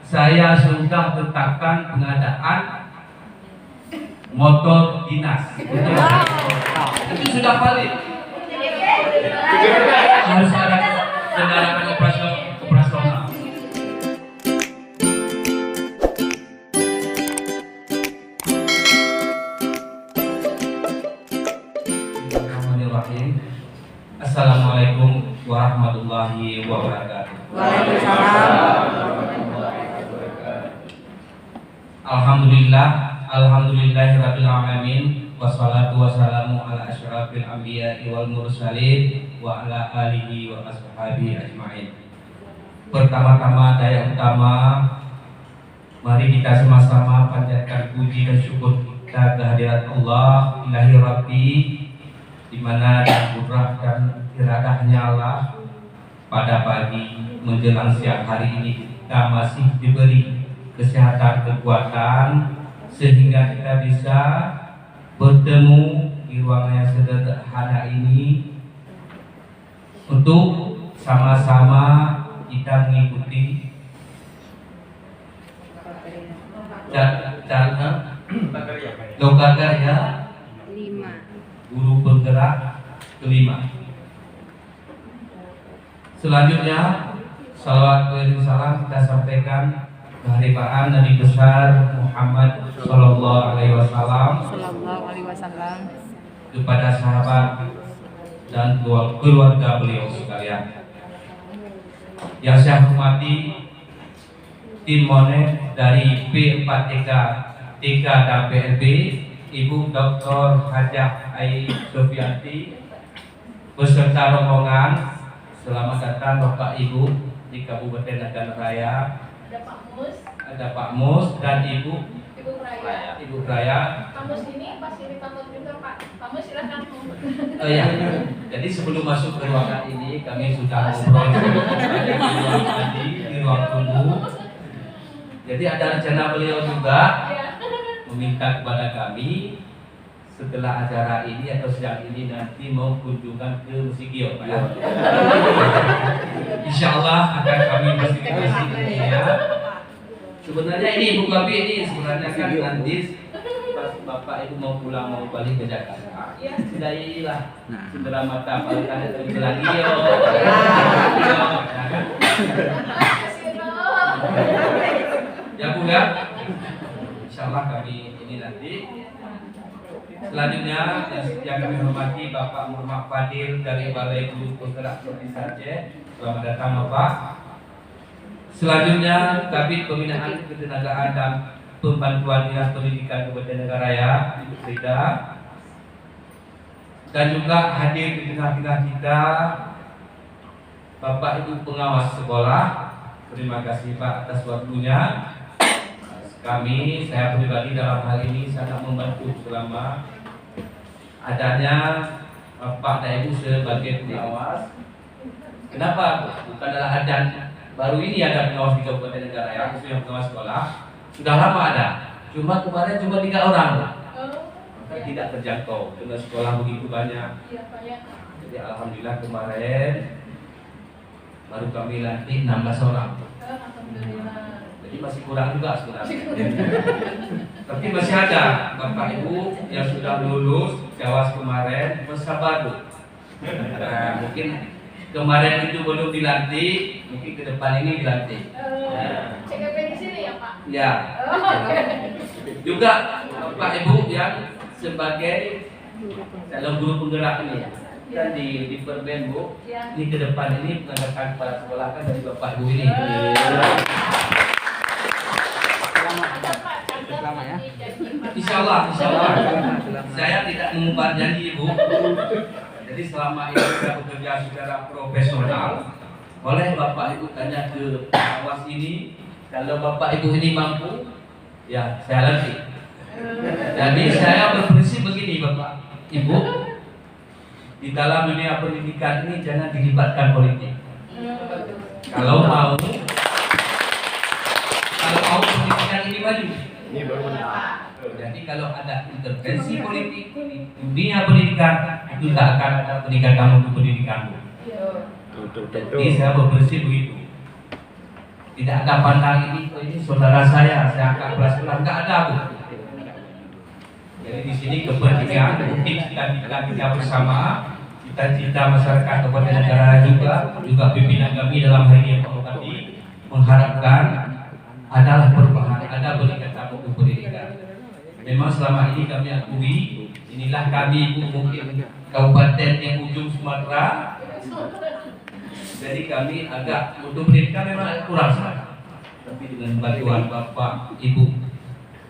saya sudah tetapkan pengadaan motor dinas. Itu sudah valid. Harus ada kendaraan operasional. Bismillahirrahmanirrahim. Assalamualaikum warahmatullahi wabarakatuh. Waalaikumsalam. Alhamdulillahirabbil alamin wassalatu wassalamu ala asyrafil anbiya'i wal mursalin wa ala alihi wa ashabihi ajmain. Pertama-tama daya utama, mari kita sama-sama panjatkan puji dan syukur kita kehadirat Allah Ilahi Rabbi, di mana dan kudrah dan iradahnya Allah pada pagi menjelang siang hari ini kita masih diberi kesehatan, kekuatan, sehingga kita bisa bertemu di ruangan yang sederhana ini untuk sama-sama kita mengikuti Lokakarya 5. Guru Penggerak kelima. Selanjutnya salawat dan salam kita sampaikan kehadiran Nabi besar Muhammad Sallallahu Alaihi Wasallam kepada sahabat dan keluarga beliau sekalian. Yang saya hormati tim monet dari P4TK, TK dan PLB, Ibu Dr. Hajah Ai Sofianti beserta rombongan. Selamat datang Bapak Ibu di Kabupaten Nagan Raya. Ada Pak Mus dan Ibu Raya. Pak Mus ini fasilitator juga Pak. Pak Mus silakan. Oh ya. Jadi sebelum masuk ke ruangan ini kami sudah ngobrol di ruang tunggu. Jadi ada rencana beliau juga meminta kepada kami setelah acara ini atau siang ini nanti mau kunjungan ke Musigio, Pak ya. Insya Allah akan kami fasilitasi ini ya. Sebenarnya ini Ibu kami ini sebenarnya kan nanti pas Bapak Ibu mau pulang mau balik ke Jakarta, sudah inilah segera mata balik ada terus lagi yo. Ya Bu ya. Insya Allah kami ini nanti. Selanjutnya yang kami hormati Bapak Muhammad Fadil dari Balai Guru Penggerak Provinsi Aceh. Selamat datang Bapak. Selanjutnya Kabid Pembinaan Ketenagaan dan Pembantuan Dinas Pendidikan Kabupaten Nagan Raya, Ibu Frida. Dan juga hadir di tengah-tengah kita Bapak Ibu pengawas sekolah. Terima kasih Pak atas waktunya. Saya pribadi dalam hal ini sangat membantu selama adanya Bapak dan Ibu sebagai pengawas. Kenapa? Bukan adalah adan baru ini ada pengawas di Kabupaten Nagan Raya, khususnya pengawas sekolah. Sudah lama ada, cuma kemarin cuma 3 orang, maka tidak terjangkau dengan sekolah begitu banyak. Jadi alhamdulillah kemarin baru kami latih 16 orang. Jadi masih kurang juga sebenarnya. Tapi masih ada Bapak Ibu yang sudah lulus Jawas kemarin bersabar Bu. Nah, mungkin kemarin itu belum dilantik, mungkin ke depan ini dilantik. CKP di sini ya Pak? Ya. Juga Bapak Ibu yang sebagai dalam guru penggerak ini kan di Perben Bu. Ini ke depan ini pengadaan kepala sekolah kan dari Bapak Ibu ini. Insya Allah. Saya tidak mengumbar janji Ibu. Jadi selama ini kita bekerja secara profesional. Boleh Bapak Ibu tanya ke pengawas ini, kalau Bapak Ibu ini mampu, ya saya latih. Jadi saya berprinsip begini Bapak Ibu, di dalam dunia pendidikan ini jangan dilibatkan politik. Kalau mau pendidikan ini maju. Jadi kalau ada intervensi politik di dunia pendidikan, itu tidak akan ada pendidikan kamu ke pendidikanmu. Jadi saya berprinsip begitu. Tidak ada pandang ini saudara saya angkat kelas sekolah, nggak ada Bu. Jadi di sini kepentingan mungkin kita bersama, cita-cita masyarakat Kabupaten Negara juga pimpinan kami dalam hal ini Pak Bupati mengharapkan adalah perubahan, ada peningkatan mutu pendidikan. Memang selama ini kami akui, inilah kami mungkin kabupaten yang ujung Sumatera. Jadi kami agak untuk pendidikan memang kurang sekali. Tapi dengan bantuan Bapak Ibu,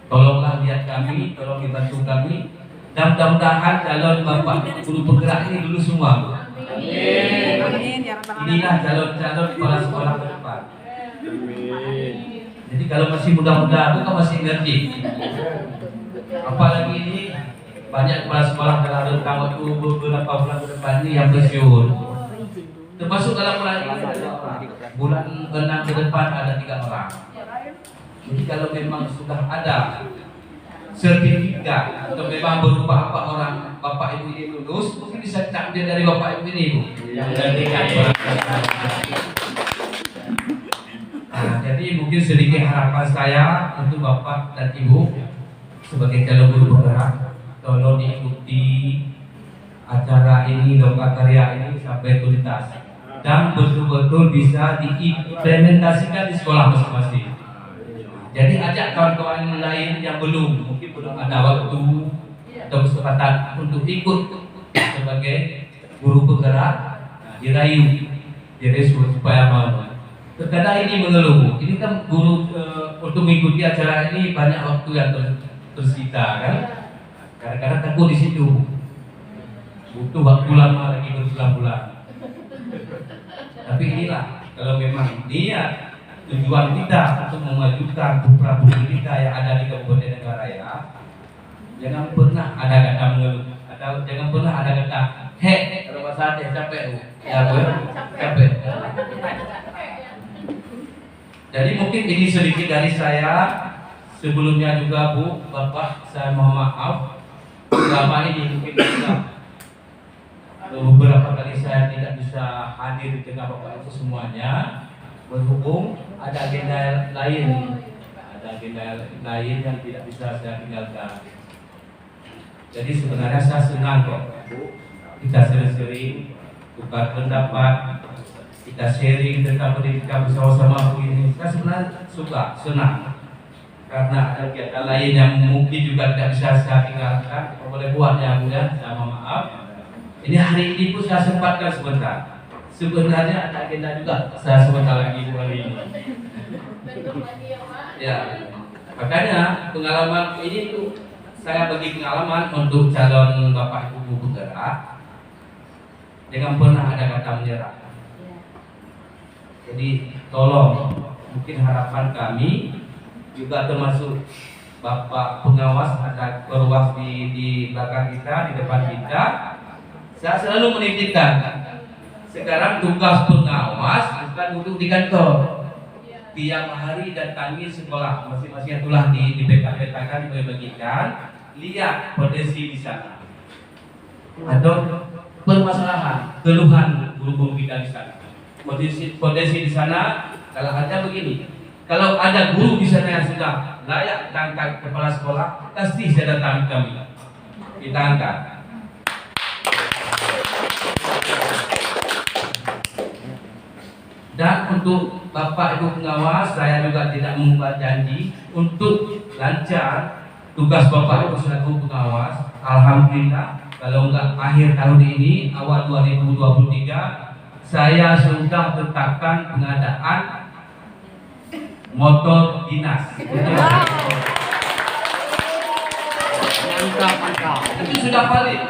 tolonglah lihat kami, tolong dibantu kami. Dan mudah-mudahan calon Bapak guru penggerak ini dulu semua. Amin. Inilah calon-calon kepala sekolah ke depan. Jadi kalau masih muda-muda, bukan masih energi. Apalagi ini banyak kepala sekolah dalam rentang waktu beberapa bulan ke depan ini yang pensiun. Termasuk dalam bulan 6 ke depan ada 3 orang. Jadi kalau memang sudah ada sertifikat atau memang berupa apa orang Bapak Ibu ini lulus, mungkin bisa diambil dari Bapak Ibu ini Bu. Jadi mungkin sedikit harapan saya untuk Bapak dan Ibu sebagai calon guru penggerak, tolong diikuti acara ini, lokakarya ini sampai tuntas dan betul-betul bisa diimplementasikan di sekolah masing-masing. Jadi ajak kawan-kawan lain yang mungkin belum ada waktu atau kesempatan untuk ikut sebagai guru penggerak, dirayu, supaya mau. Terkadang ini mengeluh, ini kan guru untuk mengikuti acara ini banyak waktu yang tersita kan. Kadang-kadang takut di situ, butuh waktu lama lagi berbulan-bulan. Tapi inilah kalau memang niat tujuan kita untuk memajukan putra-putri kita yang ada di Kabupaten Negaraya, jangan pernah ada kata mengeluh atau jangan pernah ada kata kalau bahasa Aceh capek capek. Jadi mungkin ini sedikit dari saya. Sebelumnya juga Bu, Bapak, saya mohon maaf selama ini mungkin beberapa kali saya tidak bisa hadir di tengah Bapak Ibu semuanya, berhubung ada agenda lain yang tidak bisa saya tinggalkan. Jadi sebenarnya saya senang kok Bu, kita sering-sering tukar pendapat, kita sharing tentang pendidikan bersama-sama begini. Saya sebenarnya suka, senang, karena ada kegiatan lain yang mungkin juga tidak bisa saya tinggalkan. Kalau boleh buat ya Bu ya, saya mohon maaf. Ini hari ini pun saya sempatkan sebentar. Sebenarnya ada agenda juga saya sebentar lagi hari ini. Ya, makanya pengalaman ini tuh saya bagi pengalaman untuk calon Bapak Ibu guru penggerak. Jangan pernah ada kata menyerah. Jadi tolong, mungkin harapan kami juga termasuk Bapak pengawas ada perwas di belakang kita, di depan kita. Saya selalu menitipkan, sekarang tugas pengawas bukan duduk di kantor. Tiap hari datangi sekolah masing-masing yang telah dipetakan, dibagikan, lihat potensi di sana. Atau permasalahan, keluhan guru-guru kita di sana. Potensi di sana, kalau ada begini, kalau ada guru di sana yang sudah layak tangkap kepala sekolah, pasti saya datang kami. Kita angkat. Dan untuk Bapak Ibu pengawas, saya juga tidak membuat janji untuk lancar tugas Bapak Ibu selaku pengawas. Alhamdulillah, kalau enggak akhir tahun ini, awal 2023, saya sudah tetapkan pengadaan motor dinas. Mantap. Itu sudah valid.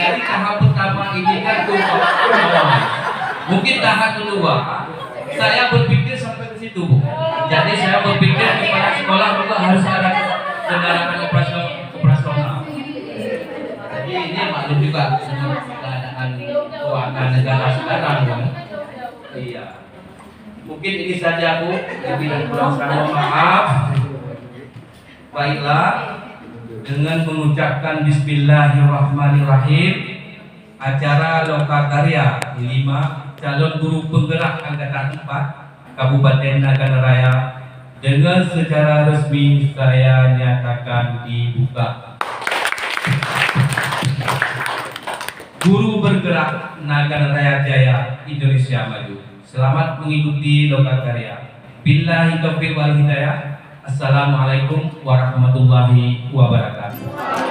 Jadi tahap pertama ini kan mungkin tahap kedua saya berpikir sampai ke situ Bu. Jadi saya berpikir kepala sekolah juga harus ada kendaraan operasional. Jadi ini maklum juga keadaan keuangan negara sekarang kan. Iya. Mungkin ini saja Bu. Bila kurang saya mohon maaf. Baiklah. Dengan mengucapkan Bismillahirrahmanirrahim, acara Lokakarya 5 calon guru penggerak angkatan 4 Kabupaten Nagara Raya dengan secara resmi saya nyatakan dibuka. Guru bergerak Nagara Raya Jaya Indonesia Maju. Selamat mengikuti Lokakarya. Billahi taufiq wal hidayah. Assalamualaikum warahmatullahi wabarakatuh.